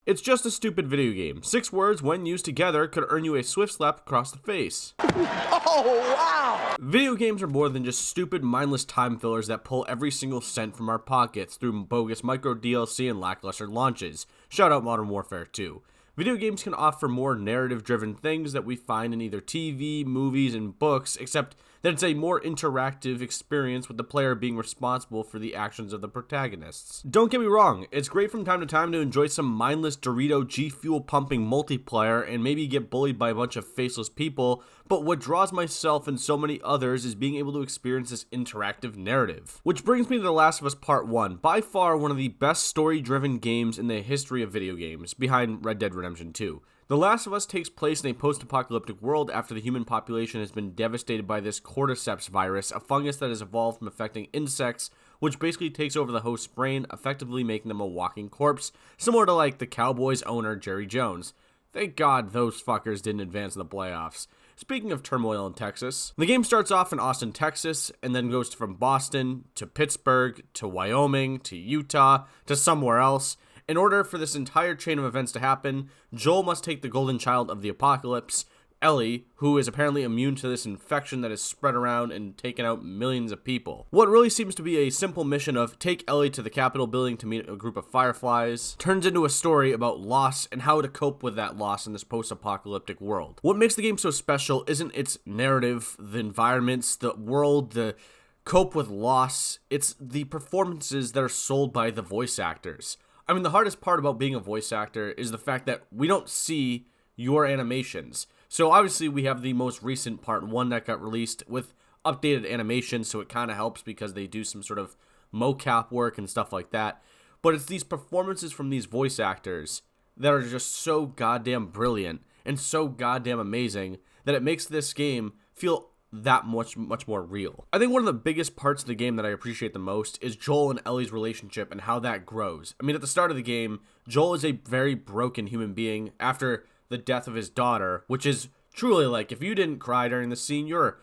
It's just a stupid video game. 6 words, when used together, could earn you a swift slap across the face. Oh, wow! Video games are more than just stupid, mindless time fillers that pull every single cent from our pockets through bogus micro DLC and lackluster launches. Shout out Modern Warfare 2. Video games can offer more narrative-driven things that we find in either TV, movies, and books, except that it's a more interactive experience with the player being responsible for the actions of the protagonists. Don't get me wrong, it's great from time to time to enjoy some mindless Dorito G Fuel pumping multiplayer and maybe get bullied by a bunch of faceless people, but what draws myself and so many others is being able to experience this interactive narrative. Which brings me to The Last of Us Part 1, by far one of the best story-driven games in the history of video games, behind Red Dead Redemption 2. The Last of Us takes place in a post-apocalyptic world after the human population has been devastated by this cordyceps virus, a fungus that has evolved from affecting insects, which basically takes over the host's brain, effectively making them a walking corpse, similar to like the Cowboys owner Jerry Jones. Thank God those fuckers didn't advance in the playoffs. Speaking of turmoil in Texas, the game starts off in Austin, Texas, and then goes from Boston to Pittsburgh to Wyoming to Utah to somewhere else. In order for this entire chain of events to happen, Joel must take the golden child of the apocalypse, Ellie, who is apparently immune to this infection that has spread around and taken out millions of people. What really seems to be a simple mission of take Ellie to the Capitol building to meet a group of fireflies turns into a story about loss and how to cope with that loss in this post-apocalyptic world. What makes the game so special isn't its narrative, the environments, the world, the cope with loss, it's the performances that are sold by the voice actors. I mean, the hardest part about being a voice actor is the fact that we don't see your animations. So obviously we have the most recent part 1 that got released with updated animations, so it kind of helps because they do some sort of mocap work and stuff like that. But it's these performances from these voice actors that are just so goddamn brilliant and so goddamn amazing that it makes this game feel that much more real. I think one of the biggest parts of the game that I appreciate the most is Joel and Ellie's relationship and how that grows. I mean, at the start of the game, Joel is a very broken human being after the death of his daughter, which is truly like, if you didn't cry during the scene, you're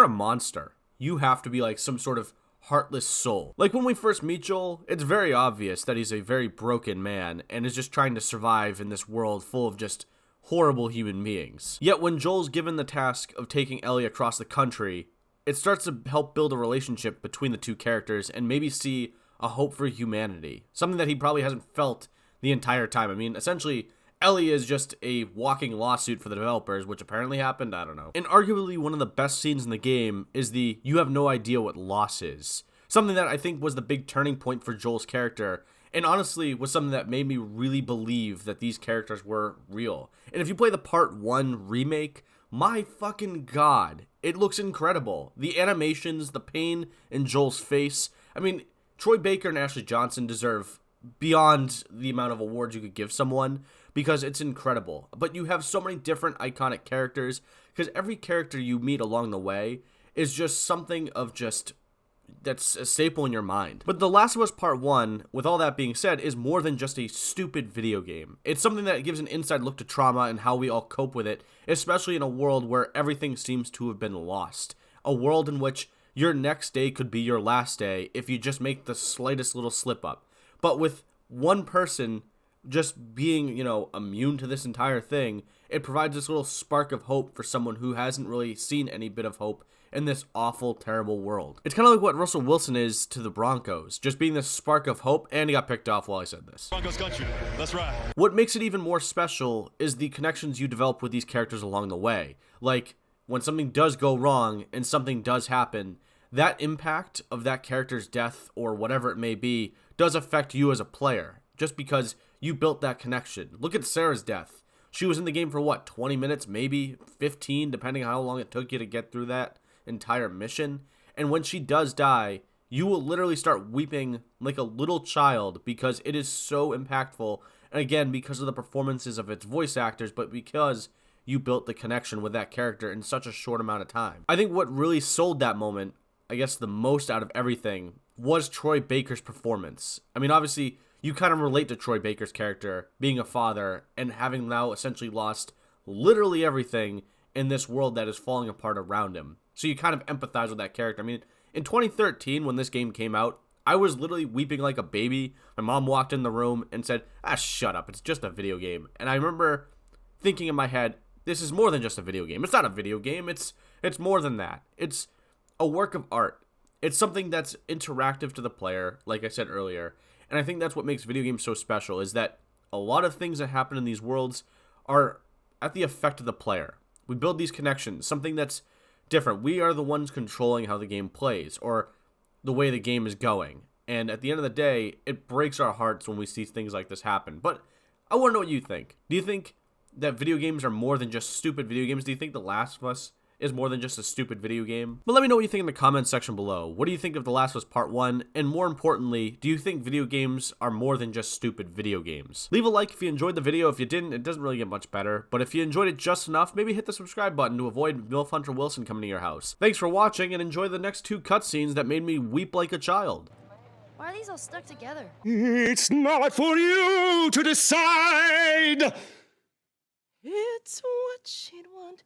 a monster. You have to be like some sort of heartless soul. Like when we first meet Joel, it's very obvious that he's a very broken man and is just trying to survive in this world full of just horrible human beings. Yet when Joel's given the task of taking Ellie across the country, it starts to help build a relationship between the two characters and maybe see a hope for humanity. Something that he probably hasn't felt the entire time. I mean, essentially, Ellie is just a walking lawsuit for the developers, which apparently happened, I don't know. And arguably one of the best scenes in the game is the you have no idea what loss is. Something that I think was the big turning point for Joel's character, and honestly was something that made me really believe that these characters were real. And if you play the Part 1 remake, my fucking god, it looks incredible. The animations, the pain in Joel's face. I mean, Troy Baker and Ashley Johnson deserve beyond the amount of awards you could give someone because it's incredible. But you have so many different iconic characters because every character you meet along the way is just something of just that's a staple in your mind. But The Last of Us Part 1, with all that being said, is more than just a stupid video game. It's something that gives an inside look to trauma and how we all cope with it, especially in a world where everything seems to have been lost. A world in which your next day could be your last day if you just make the slightest little slip up. But with one person just being, immune to this entire thing, it provides this little spark of hope for someone who hasn't really seen any bit of hope in this awful, terrible world. It's kind of like what Russell Wilson is to the Broncos, just being this spark of hope, and he got picked off while I said this. Broncos country, that's right. What makes it even more special is the connections you develop with these characters along the way. Like, when something does go wrong and something does happen, that impact of that character's death or whatever it may be does affect you as a player, just because you built that connection. Look at Sarah's death. She was in the game for what, 20 minutes, maybe 15, depending on how long it took you to get through that entire mission. And when she does die, you will literally start weeping like a little child because it is so impactful. And again, because of the performances of its voice actors, but because you built the connection with that character in such a short amount of time. I think what really sold that moment, I guess the most out of everything, was Troy Baker's performance. I mean, obviously, you kind of relate to Troy Baker's character being a father and having now essentially lost literally everything in this world that is falling apart around him. So you kind of empathize with that character. I mean, in 2013, when this game came out, I was literally weeping like a baby. My mom walked in the room and said, shut up, it's just a video game. And I remember thinking in my head, this is more than just a video game. It's not a video game, it's more than that. It's a work of art. It's something that's interactive to the player, like I said earlier. And I think that's what makes video games so special, is that a lot of things that happen in these worlds are at the effect of the player. We build these connections, something that's different. We are the ones controlling how the game plays, or the way the game is going. And at the end of the day, it breaks our hearts when we see things like this happen. But I want to know what you think. Do you think that video games are more than just stupid video games? Do you think The Last of Us is more than just a stupid video game? But let me know what you think in the comments section below. What do you think of The Last of Us Part 1? And more importantly, do you think video games are more than just stupid video games? Leave a like if you enjoyed the video. If you didn't, it doesn't really get much better. But if you enjoyed it just enough, maybe hit the subscribe button to avoid MILF Hunter Wilson coming to your house. Thanks for watching, and enjoy the next 2 cutscenes that made me weep like a child. Why are these all stuck together? It's not for you to decide. It's what she'd want.